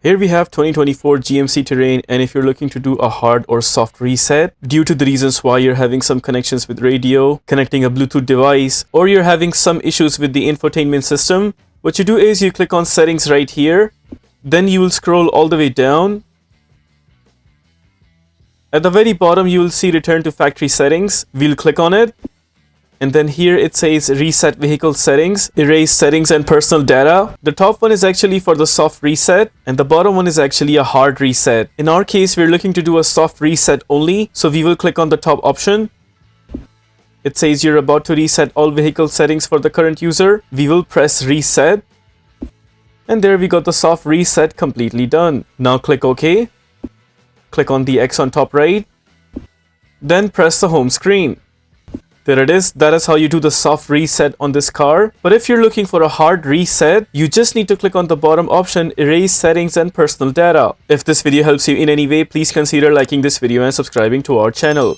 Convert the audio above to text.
Here we have 2024 GMC Terrain, and if you're looking to do a hard or soft reset due to the reasons why you're having some connections with radio, connecting a Bluetooth device, or you're having some issues with the infotainment system, what you do is you click on settings right here, then you will scroll all the way down. At the very bottom you will see return to factory settings. We'll click on it. And then here it says reset vehicle settings, erase settings and personal data. The top one is actually for the soft reset and the bottom one is actually a hard reset. In our case, we're looking to do a soft reset only. So we will click on the top option. It says you're about to reset all vehicle settings for the current user. We will press reset. And there we got the soft reset completely done. Now click OK. Click on the X on top right. Then press the home screen. There it is. That is how you do the soft reset on this car. But if you're looking for a hard reset, you just need to click on the bottom option, erase settings and personal data. If this video helps you in any way, please consider liking this video and subscribing to our channel.